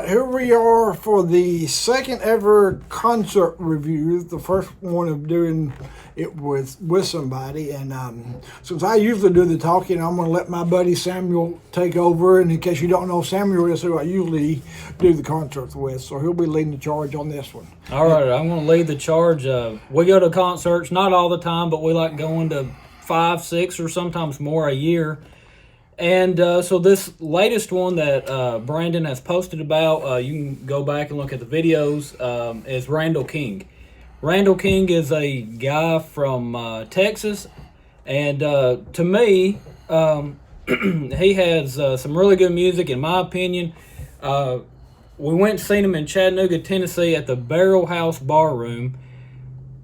right, here we are for the second ever concert review. The first one of doing it with somebody, and since I usually do the talking, I'm going to let my buddy Samuel take over. And in case you don't know, Samuel is who I usually do the concerts with, so he'll be leading the charge on this one. All right, I'm going to lead the charge. We go to concerts, not all the time, but we like going to 5, 6, or sometimes more a year. And so this latest one that Brandon has posted about, you can go back and look at the videos, is Randall King. Randall King is a guy from Texas, and to me, he has some really good music, in my opinion. We went and seen him in Chattanooga, Tennessee at the Barrel House Bar Room.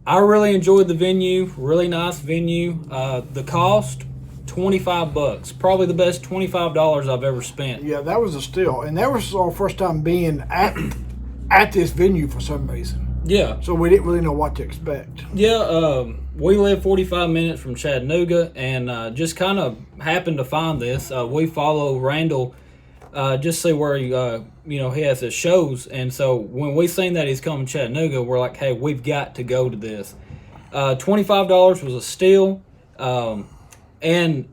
I really enjoyed the venue, really nice venue. The cost, $25, probably the best $25 I've ever spent. Yeah, that was a steal, and that was our first time being at this venue for some reason. Yeah. So we didn't really know what to expect. Yeah, we live 45 minutes from Chattanooga, and just kind of happened to find this. We follow Randall, just see where he, he has his shows, and so when we seen that he's coming to Chattanooga, we're like, hey, we've got to go to this. $25 was a steal. And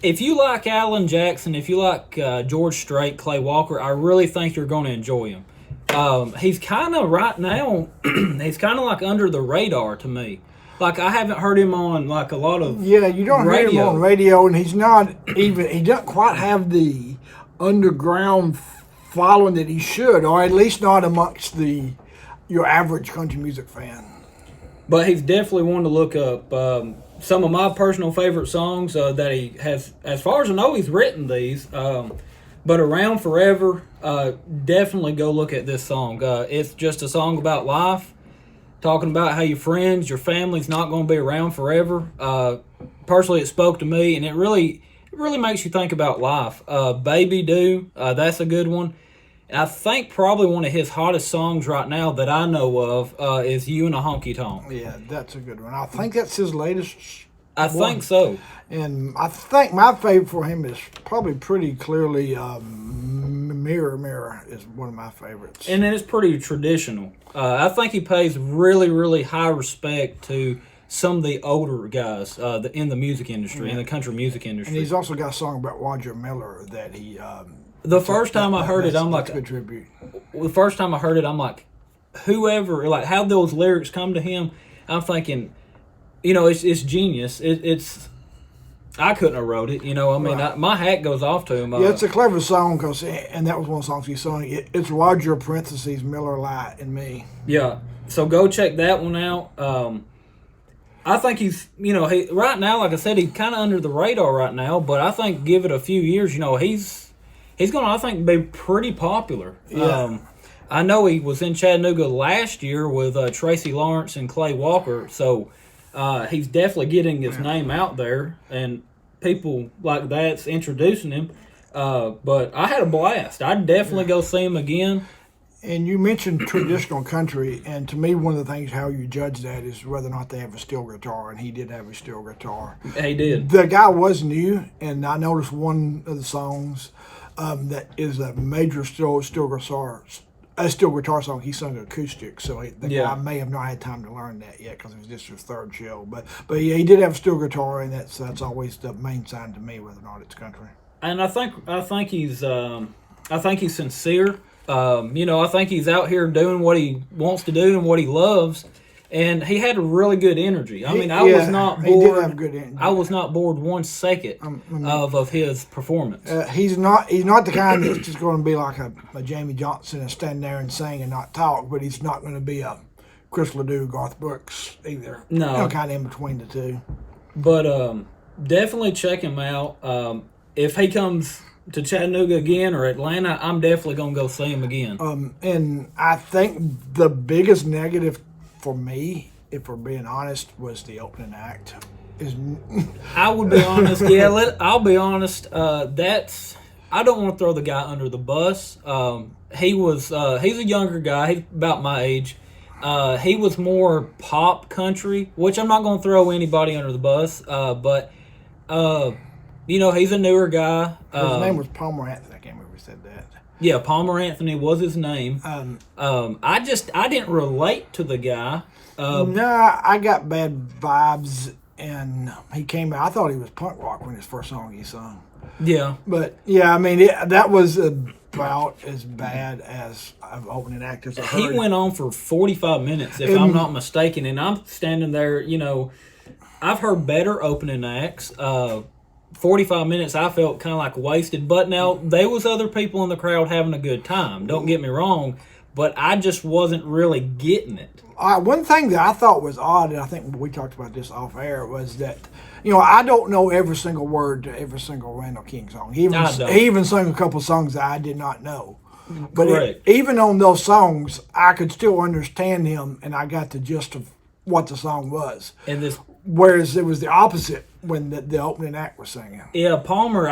if you like Alan Jackson, if you like George Strait, Clay Walker, I really think you're going to enjoy him. He's kind of right now, he's kind of like under the radar to me. Like, I haven't heard him on like a lot of you don't hear him on radio, and he doesn't quite have the underground following that he should, or at least not amongst your average country music fan. But he's definitely one to look up. Some of my personal favorite songs that he has, as far as I know, he's written these. But Around Forever, definitely go look at this song. It's just a song about life, talking about how your friends, your family's not going to be around forever. Personally, it spoke to me, and it really makes you think about life. Baby Do, that's a good one. And I think probably one of his hottest songs right now that I know of is You and a Honky Tonk. Yeah, that's a good one. I think that's his latest I think so. And I think my favorite for him is probably pretty clearly Mirror, Mirror is one of my favorites. And it's pretty traditional. I think he pays really, really high respect to some of the older guys in the music industry, in the country music industry. And he's also got a song about Roger Miller that he... The first time I heard it, I'm like... That's a good tribute. The first time I heard it, I'm like, whoever, like, how those lyrics come to him, I'm thinking, it's genius. It's I couldn't have wrote it, I mean, right. My hat goes off to him. Yeah, it's a clever song, and that was one of the songs he sung. It's Roger, parentheses, Miller Lite, and me. Yeah. So go check that one out. I think he's, right now, like I said, he's kind of under the radar right now, but I think give it a few years, he's going to, I think, be pretty popular. Yeah. I know he was in Chattanooga last year with Tracy Lawrence and Clay Walker, so he's definitely getting his name out there, and people like that's introducing him. But I had a blast. I'd definitely go see him again. And you mentioned traditional country, and to me, one of the things how you judge that is whether or not they have a steel guitar, and he did have a steel guitar. He did. The guy was new, and I noticed one of the songs that is a major steel guitar song. He sung acoustic, so the guy may have not had time to learn that yet because it was just his third show. But yeah, he did have a steel guitar, and that's always the main sign to me whether or not it's country. And I think he's sincere. I think he's out here doing what he wants to do and what he loves. And he had a really good energy. I mean, I was not bored. He did have good energy. I was not bored 1 second of his performance. He's not the kind that's just going to be like a Jamie Johnson and stand there and sing and not talk. But he's not going to be a Chris Ledoux, Garth Brooks either. No, kind of in between the two. But definitely check him out. If he comes to Chattanooga again or Atlanta, I'm definitely going to go see him again. And I think the biggest negative for me, if we're being honest, was the opening act. I would be honest. Yeah, I'll be honest. I don't want to throw the guy under the bus. He's a younger guy. He's about my age. He was more pop country, which I'm not going to throw anybody under the bus. But he's a newer guy. His name was Palmer Anthony. I can't remember who said that. Yeah, Palmer Anthony was his name. I didn't relate to the guy. Nah, I got bad vibes, and he came out. I thought he was punk rock when his first song he sung. Yeah. But yeah, I mean that was about as bad as I've opening act as I heard. He went on for 45 minutes, if I'm not mistaken, and I'm standing there. I've heard better opening acts. 45 minutes I felt kind of like wasted, but now there was other people in the crowd having a good time. Don't get me wrong, but I just wasn't really getting it. One thing that I thought was odd, and I think we talked about this off air, was that I don't know every single word to every single Randall King song. He even sang a couple songs that I did not know. But even on those songs, I could still understand him, and I got the gist of what the song was. Whereas it was the opposite when the opening act was singing. Yeah, Palmer,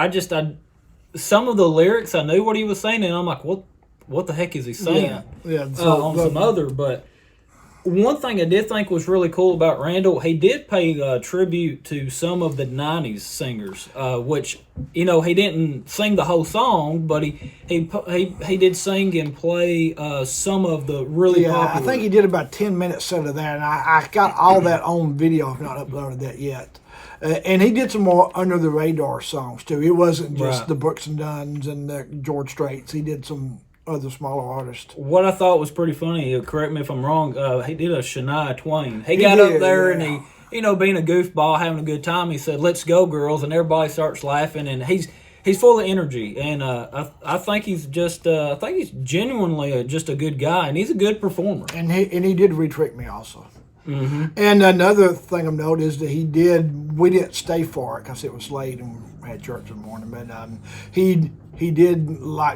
some of the lyrics, I knew what he was saying, and I'm like, what the heck is he saying? Yeah. Some other, but one thing I did think was really cool about Randall, he did pay tribute to some of the 90s singers, which, he didn't sing the whole song, but he did sing and play some of the really popular. I think he did about 10 minutes set of that, and I got all that on video. I've not uploaded that yet. And he did some more under-the-radar songs, too. It wasn't just the Brooks and Duns and the George Straits. He did some other smaller artists. What I thought was pretty funny, correct me if I'm wrong, he did a Shania Twain. He got up there and he, being a goofball, having a good time, he said, "Let's go, girls," and everybody starts laughing, and he's full of energy, and I think he's genuinely just a good guy, and he's a good performer. And he did retweet me also. Mm-hmm. And another thing of note is that we didn't stay for it because it was late and we had church in the morning, but he did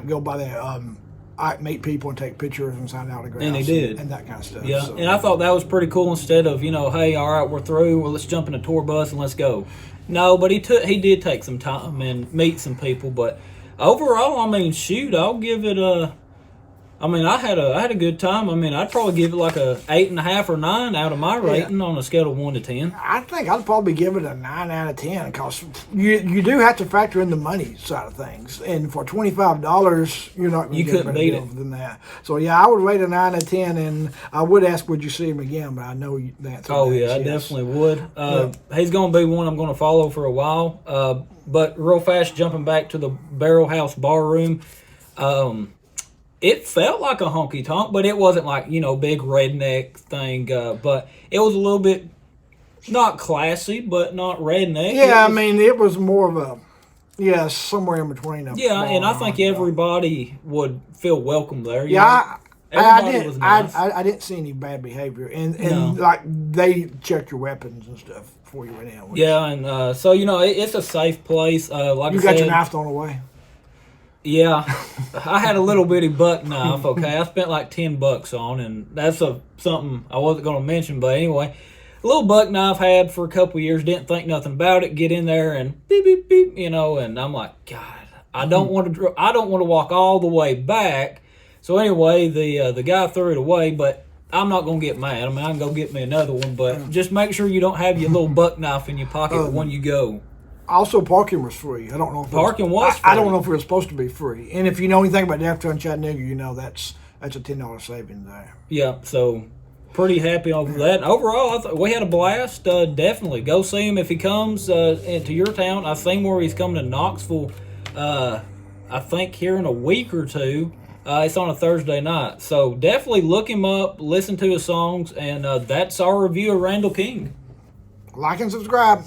go by the I meet people and take pictures and sign autographs. And he did. And that kind of stuff. Yeah, and I thought that was pretty cool instead of, hey, all right, we're through, well, let's jump in a tour bus and let's go. No, but he did take some time and meet some people. But overall, I'll give it I had a good time. I'd probably give it like a 8.5 or 9 out of my rating on a scale of 1 to 10. I think I'd probably give it a 9 out of 10 because you do have to factor in the money side of things, and for $25, you're not going to get a better deal than that. So yeah, I would rate a 9 out of 10, and I would ask, would you see him again? But I know the answer. Oh yeah, I definitely would. He's going to be one I'm going to follow for a while. But real fast, jumping back to the Barrel House Bar Room. It felt like a honky tonk, but it wasn't like, big redneck thing. But it was a little bit not classy, but not redneck. Yeah, it was more of somewhere in between. And I think everybody would feel welcome there. I didn't see any bad behavior, and like they checked your weapons and stuff before you went in. And so it's a safe place. Like you got your knife thrown away. Yeah, I had a little bitty buck knife. Okay, I spent like $10 on, and that's something I wasn't going to mention. But anyway, a little buck knife I had for a couple of years. Didn't think nothing about it. Get in there and beep beep beep. And I'm like, God, I don't want to walk all the way back. So anyway, the guy threw it away, but I'm not going to get mad. I can go get me another one, but just make sure you don't have your little buck knife in your pocket when you go. Also, parking was free. I don't know if parking was free. I don't know if it was supposed to be free. And if you know anything about downtown Chattanooga, that's a $10 savings there. Yeah, so pretty happy over that. And overall, we had a blast. Definitely go see him if he comes into your town. I've seen where he's coming to Knoxville. I think here in a week or two. It's on a Thursday night. So definitely look him up, listen to his songs, and that's our review of Randall King. Like and subscribe.